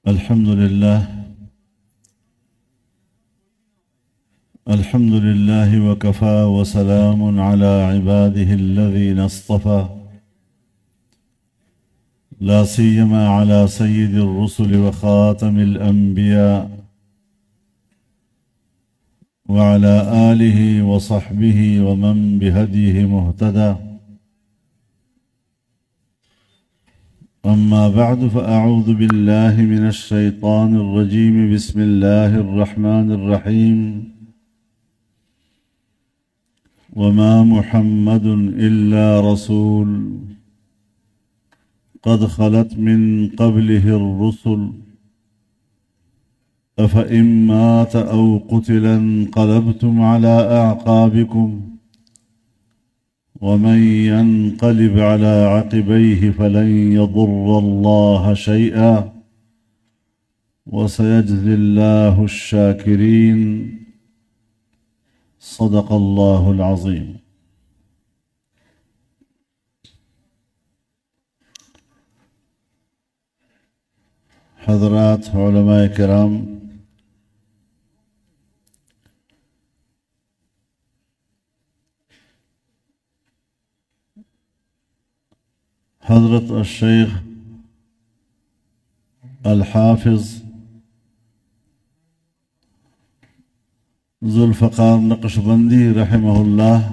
الحمد لله وكفى وسلام على عباده الذين اصطفى لا سيما على سيد الرسل وخاتم الأنبياء وعلى آله وصحبه ومن بهديه مهتدى أما بعد فأعوذ بالله من الشيطان الرجيم بسم الله الرحمن الرحيم وما محمد إلا رسول قد خلت من قبله الرسل أفإن مات أو قتل انقلبتم على أعقابكم ومن ينقلب على عقبيه فلن يضر الله شيئا وسيجزي الله الشاكرين صدق الله العظيم. حضرات علماء کرام، حضرت الشیخ الحافظ ذوالفقار نقشبندی رحمہ اللہ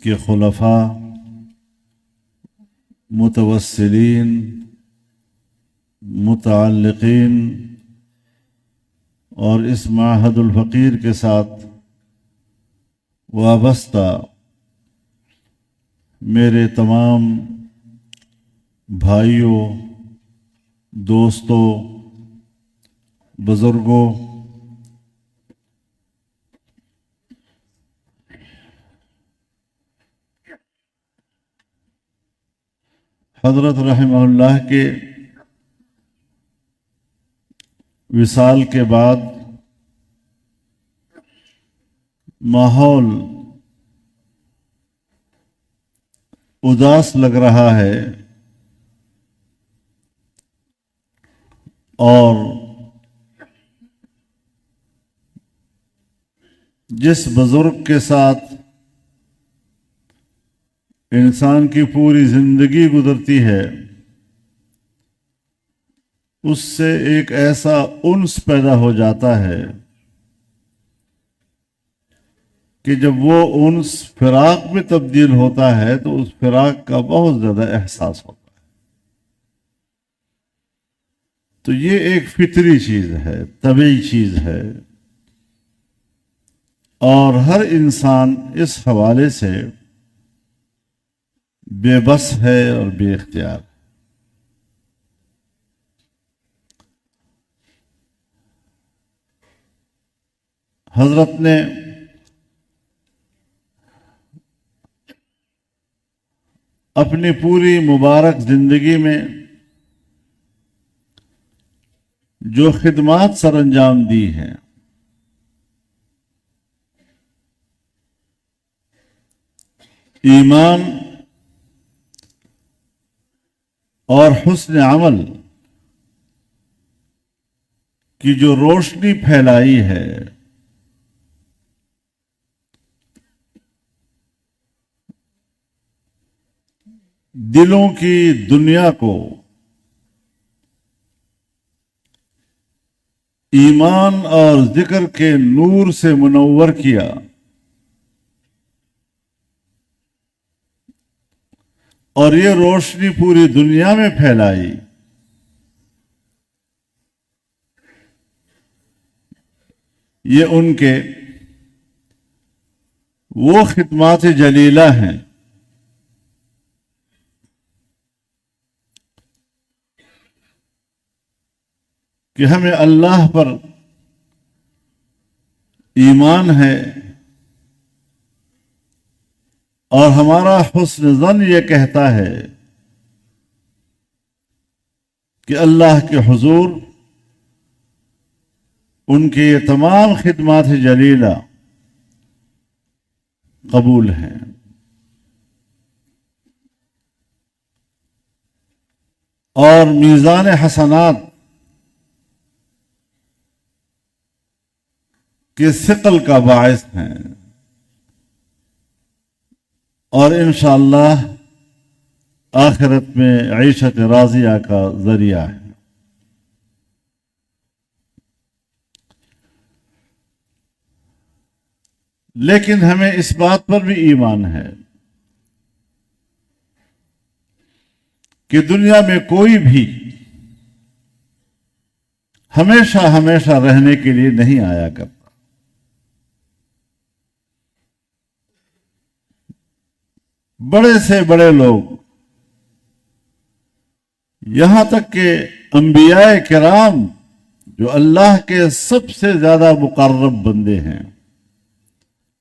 کے خلفاء، متوسلین، متعلقین اور اس معہد الفقیر کے ساتھ وابستہ میرے تمام بھائیوں، دوستوں، بزرگوں، حضرت رحمہ اللہ کے وصال کے بعد ماحول اداس لگ رہا ہے اور جس بزرگ کے ساتھ انسان کی پوری زندگی گزرتی ہے اس سے ایک ایسا انس پیدا ہو جاتا ہے کہ جب وہ انس فراق میں تبدیل ہوتا ہے تو اس فراق کا بہت زیادہ احساس ہوتا ہے. تو یہ ایک فطری چیز ہے، طبیعی چیز ہے، اور ہر انسان اس حوالے سے بے بس ہے اور بے اختیار. حضرت نے اپنی پوری مبارک زندگی میں جو خدمات سر انجام دی ہیں، ایمان اور حسن عمل کی جو روشنی پھیلائی ہے، دلوں کی دنیا کو ایمان اور ذکر کے نور سے منور کیا، اور یہ روشنی پوری دنیا میں پھیلائی، یہ ان کے وہ خدمات جلیلہ ہیں کہ ہمیں اللہ پر ایمان ہے اور ہمارا حسن ظن یہ کہتا ہے کہ اللہ کے حضور ان کی یہ تمام خدمات جلیلہ قبول ہیں. اور میزان حسنات کے ثقل کا باعث ہیں، اور انشاءاللہ آخرت میں عیشت راضیہ کا ذریعہ ہے۔ لیکن ہمیں اس بات پر بھی ایمان ہے کہ دنیا میں کوئی بھی ہمیشہ ہمیشہ رہنے کے لیے نہیں آیا کرتا۔ بڑے سے بڑے لوگ، یہاں تک کہ انبیاء کرام جو اللہ کے سب سے زیادہ مقرب بندے ہیں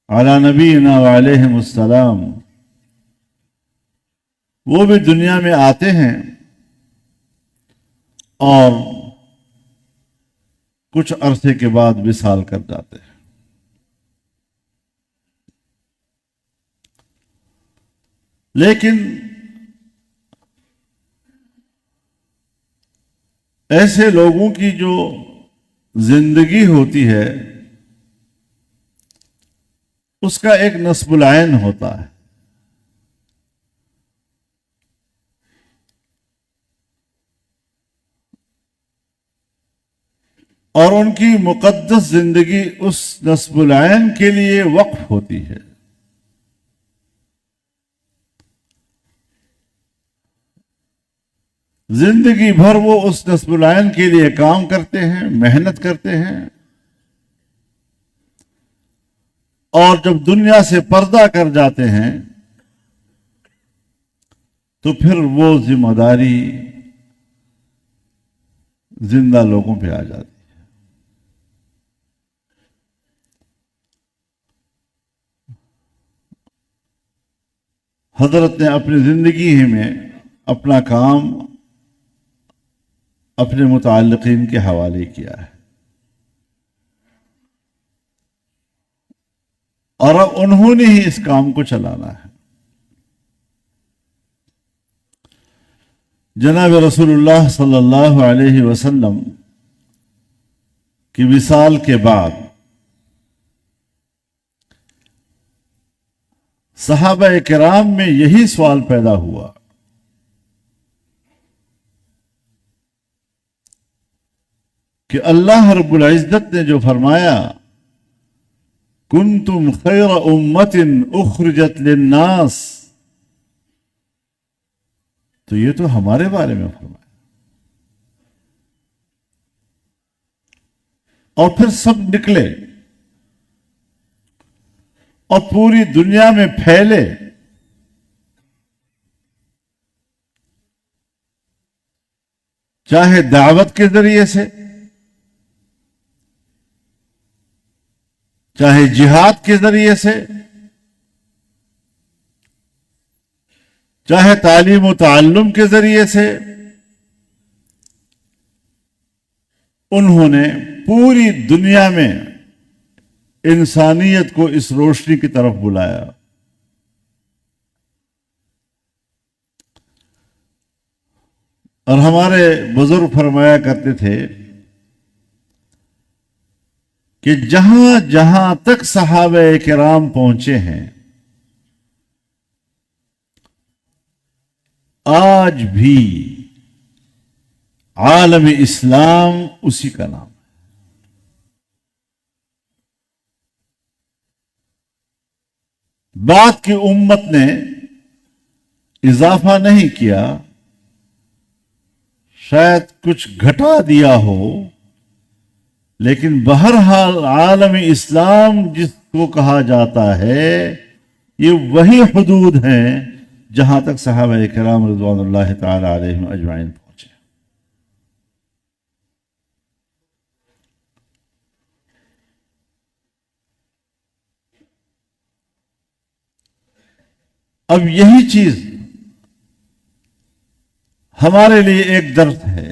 علی نبینا وعلیہم السلام، وہ بھی دنیا میں آتے ہیں اور کچھ عرصے کے بعد وصال کر جاتے ہیں۔ لیکن ایسے لوگوں کی جو زندگی ہوتی ہے اس کا ایک نصب العین ہوتا ہے، اور ان کی مقدس زندگی اس نصب العین کے لیے وقف ہوتی ہے۔ زندگی بھر وہ اس نصب العین کے لیے کام کرتے ہیں، محنت کرتے ہیں، اور جب دنیا سے پردہ کر جاتے ہیں تو پھر وہ ذمہ داری زندہ لوگوں پہ آ جاتی ہے۔ حضرت نے اپنی زندگی ہی میں اپنا کام اپنے متعلقین کے حوالے کیا ہے، اور اب انہوں نے ہی اس کام کو چلانا ہے۔ جناب رسول اللہ صلی اللہ علیہ وسلم کی وصال کے بعد صحابہ کرام میں یہی سوال پیدا ہوا کہ اللہ رب العزت نے جو فرمایا کنتم خیر امت اخرجت للناس، تو یہ تو ہمارے بارے میں فرمایا، اور پھر سب نکلے اور پوری دنیا میں پھیلے، چاہے دعوت کے ذریعے سے، چاہے جہاد کے ذریعے سے، چاہے تعلیم و تعلم کے ذریعے سے، انہوں نے پوری دنیا میں انسانیت کو اس روشنی کی طرف بلایا۔ اور ہمارے بزرگ فرمایا کرتے تھے کہ جہاں جہاں تک صحابہ کرام پہنچے ہیں آج بھی عالم اسلام اسی کا نام ہے۔ بات کی امت نے اضافہ نہیں کیا، شاید کچھ گھٹا دیا ہو، لیکن بہرحال عالم اسلام جس کو کہا جاتا ہے یہ وہی حدود ہیں جہاں تک صحابہ کرام رضوان اللہ تعالی علیہم اجمعین پہنچے۔ اب یہی چیز ہمارے لیے ایک درس ہے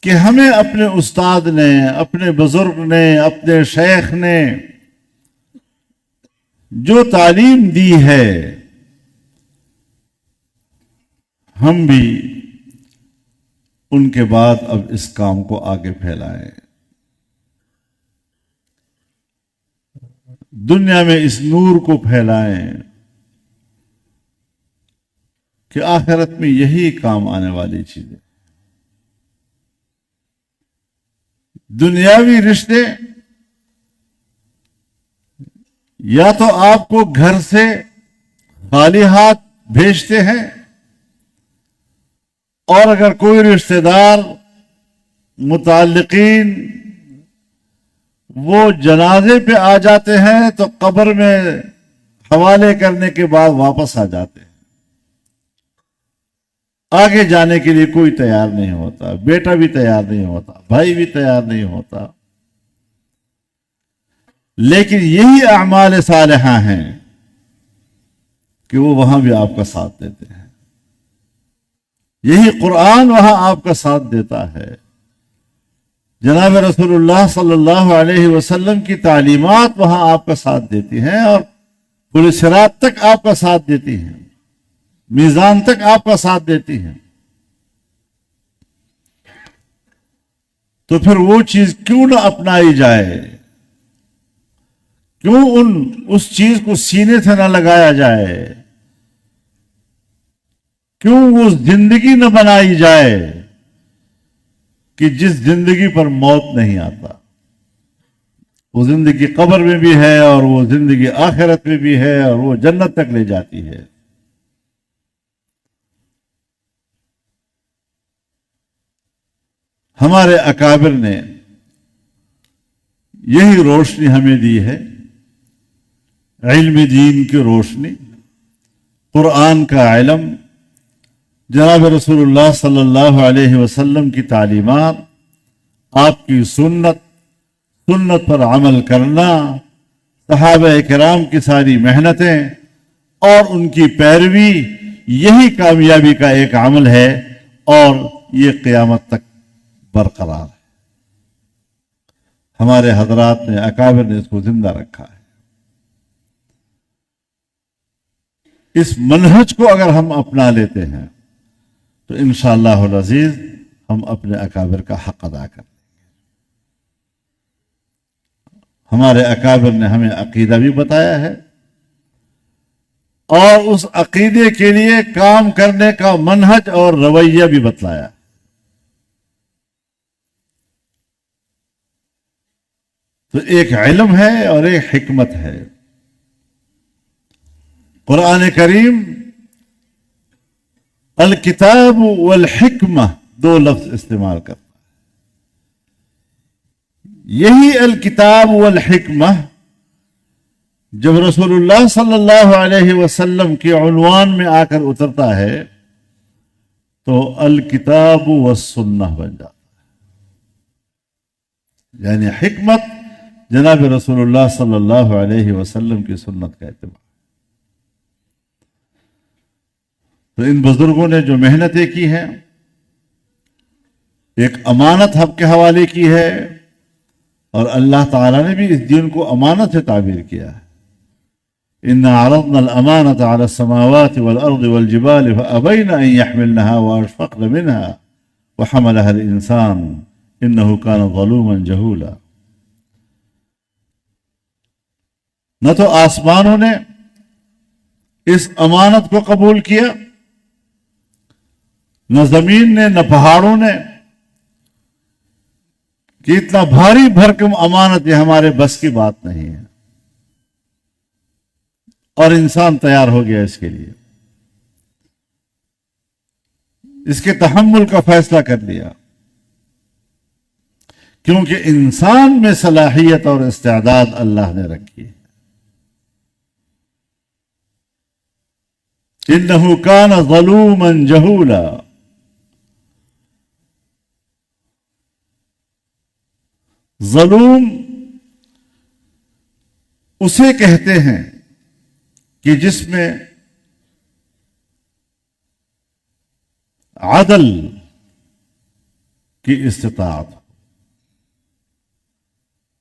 کہ ہمیں اپنے استاد نے، اپنے بزرگ نے، اپنے شیخ نے جو تعلیم دی ہے ہم بھی ان کے بعد اب اس کام کو آگے پھیلائیں، دنیا میں اس نور کو پھیلائیں کہ آخرت میں یہی کام آنے والی چیزیں۔ دنیاوی رشتے یا تو آپ کو گھر سے خالی ہاتھ بھیجتے ہیں، اور اگر کوئی رشتہ دار متعلقین وہ جنازے پہ آ جاتے ہیں تو قبر میں حوالے کرنے کے بعد واپس آ جاتے ہیں، آگے جانے کے لیے کوئی تیار نہیں ہوتا، بیٹا بھی تیار نہیں ہوتا، بھائی بھی تیار نہیں ہوتا۔ لیکن یہی اعمال صالحہ ہیں کہ وہ وہاں بھی آپ کا ساتھ دیتے ہیں، یہی قرآن وہاں آپ کا ساتھ دیتا ہے، جناب رسول اللہ صلی اللہ علیہ وسلم کی تعلیمات وہاں آپ کا ساتھ دیتی ہیں، اور پورے صراط تک آپ کا ساتھ دیتی ہیں، میزان تک آپ کا ساتھ دیتی ہیں۔ تو پھر وہ چیز کیوں نہ اپنائی جائے، کیوں اس چیز کو سینے سے نہ لگایا جائے، کیوں وہ زندگی نہ بنائی جائے کہ جس زندگی پر موت نہیں آتا؟ وہ زندگی قبر میں بھی ہے، اور وہ زندگی آخرت میں بھی ہے، اور وہ جنت تک لے جاتی ہے۔ ہمارے اکابر نے یہی روشنی ہمیں دی ہے، علم دین کی روشنی، قرآن کا علم، جناب رسول اللہ صلی اللہ علیہ وسلم کی تعلیمات، آپ کی سنت پر عمل کرنا، صحابہ کرام کی ساری محنتیں اور ان کی پیروی، یہی کامیابی کا ایک عمل ہے، اور یہ قیامت تک برقرار ہے۔ ہمارے حضرات نے، اکابر نے اس کو زندہ رکھا ہے۔ اس منہج کو اگر ہم اپنا لیتے ہیں تو انشاءاللہ العزیز ہم اپنے اکابر کا حق ادا کریں گے۔ ہمارے اکابر نے ہمیں عقیدہ بھی بتایا ہے، اور اس عقیدے کے لیے کام کرنے کا منہج اور رویہ بھی بتلایا۔ تو ایک علم ہے اور ایک حکمت ہے۔ قرآن کریم الکتاب والحکمہ دو لفظ استعمال کرتا ہے۔ یہی الکتاب والحکمہ جب رسول اللہ صلی اللہ علیہ وسلم کے عنوان میں آ کر اترتا ہے تو الکتاب والسنہ بن جاتا ہے، یعنی حکمت جناب رسول اللہ صلی اللہ علیہ وسلم کی سنت کا اتباع۔ تو ان بزرگوں نے جو محنتیں کی ہیں، ایک امانت حق کے حوالے کی ہے، اور اللہ تعالیٰ نے بھی اس دین کو امانت سے تعبیر کیا ہے۔ إِنَّا عَرَضْنَا الْأَمَانَةَ عَلَى السَّمَاوَاتِ وَالْأَرْضِ وَالْجِبَالِ فَأَبَيْنَ أَن يَحْمِلْنَهَا وَأَشْفَقْنَ مِنْهَا وَحَمَلَهَا الْإِنسَانُ إِنَّهُ كَانَ ظَلُومًا جَهُولًا۔ نہ تو آسمانوں نے اس امانت کو قبول کیا، نہ زمین نے، نہ پہاڑوں نے، کہ اتنا بھاری بھرکم امانت یہ ہمارے بس کی بات نہیں ہے، اور انسان تیار ہو گیا اس کے لیے، اس کے تحمل کا فیصلہ کر لیا، کیونکہ انسان میں صلاحیت اور استعداد اللہ نے رکھی ہے۔ إِنَّهُ كَانَ ظَلُومًا جَهُولًا۔ ظلوم اسے کہتے ہیں کہ جس میں عدل کی استطاعت ہو۔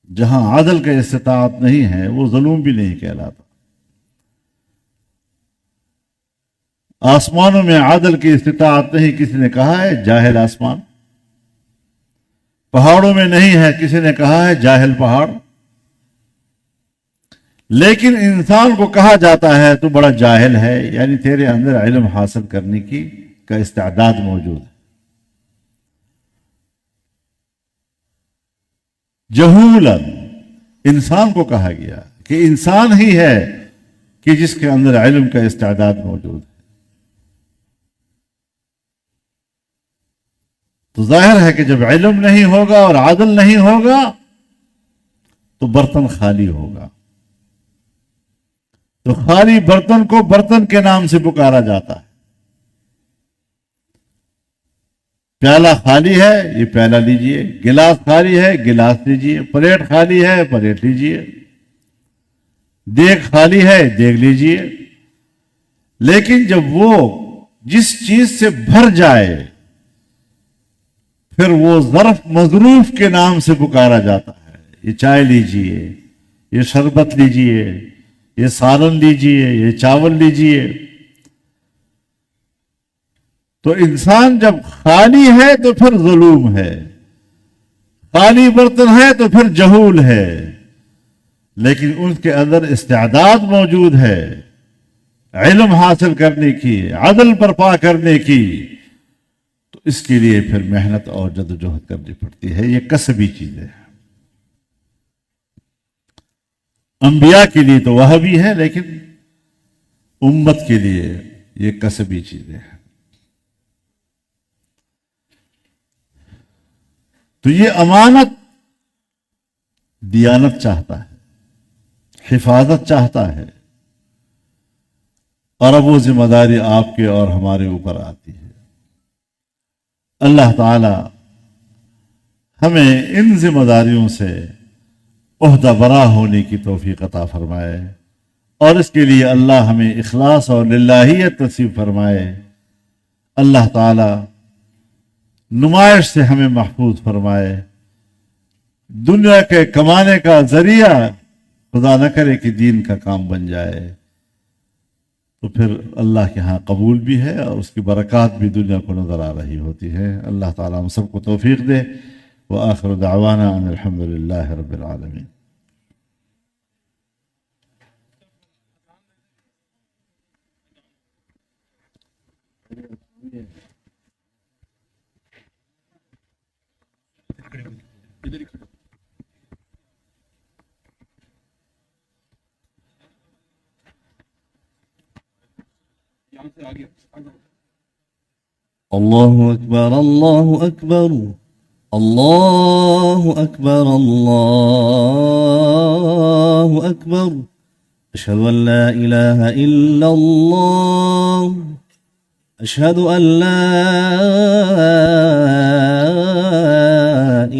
جہاں عدل کا استطاعت نہیں ہے وہ ظلم بھی نہیں کہلاتا۔ آسمانوں میں عدل کی استطاعت نہیں، کسی نے کہا ہے جاہل آسمان. پہاڑوں میں نہیں ہے، کسی نے کہا ہے جاہل پہاڑ. لیکن انسان کو کہا جاتا ہے تو بڑا جاہل ہے، یعنی تیرے اندر علم حاصل کرنے کا استعداد موجود ہے. جہولا انسان کو کہا گیا کہ انسان ہی ہے کہ جس کے اندر علم کا استعداد موجود ہے. تو ظاہر ہے کہ جب علم نہیں ہوگا اور عدل نہیں ہوگا تو برتن خالی ہوگا. تو خالی برتن کو برتن کے نام سے پکارا جاتا ہے. پیالہ خالی ہے، یہ پیالہ لیجئے. گلاس خالی ہے، گلاس لیجئے. پلیٹ خالی ہے، پلیٹ لیجئے. دیگ خالی ہے، دیگ لیجئے. لیکن جب وہ جس چیز سے بھر جائے پھر وہ ظرف مظروف کے نام سے پکارا جاتا ہے. یہ چائے لیجئے، یہ شربت لیجئے، یہ سالن لیجئے، یہ چاول لیجئے. تو انسان جب خالی ہے تو پھر ظلوم ہے، خالی برتن ہے تو پھر جہول ہے. لیکن ان کے اندر استعداد موجود ہے علم حاصل کرنے کی، عدل برپا کرنے کی، تو اس کے لیے پھر محنت اور جدوجہد کرنی پڑتی ہے. یہ کسبی چیزیں ہیں. انبیاء کے لیے تو وہ بھی ہے، لیکن امت کے لیے یہ کسبی چیزیں ہیں. تو یہ امانت دیانت چاہتا ہے، حفاظت چاہتا ہے، اور اب وہ ذمہ داری آپ کے اور ہمارے اوپر آتی ہے. اللہ تعالی ہمیں ان ذمہ داریوں سے عہدہ برا ہونے کی توفیق عطا فرمائے، اور اس کے لیے اللہ ہمیں اخلاص اور للہیت نصیب فرمائے. اللہ تعالی نمائش سے ہمیں محفوظ فرمائے. دنیا کے کمانے کا ذریعہ خدا نہ کرے کہ دین کا کام بن جائے، تو پھر اللہ کے ہاں قبول بھی ہے اور اس کی برکات بھی دنیا کو نظر آ رہی ہوتی ہے. اللہ تعالیٰ ہم سب کو توفیق دے. وآخر دعوانا ان الحمد للہ رب العالمین. الله أكبر الله أكبر الله أكبر الله أكبر. أشهد أن لا إله إلا الله. أشهد أن لا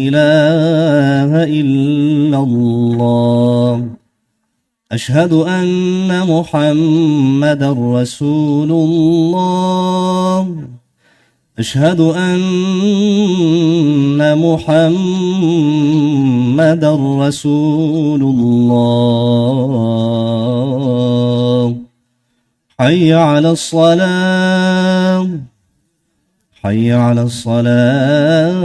إله إلا الله. أشهد أن محمدا رسول الله. أشهد أن محمدا رسول الله. حي على الصلاة. حي على الصلاة.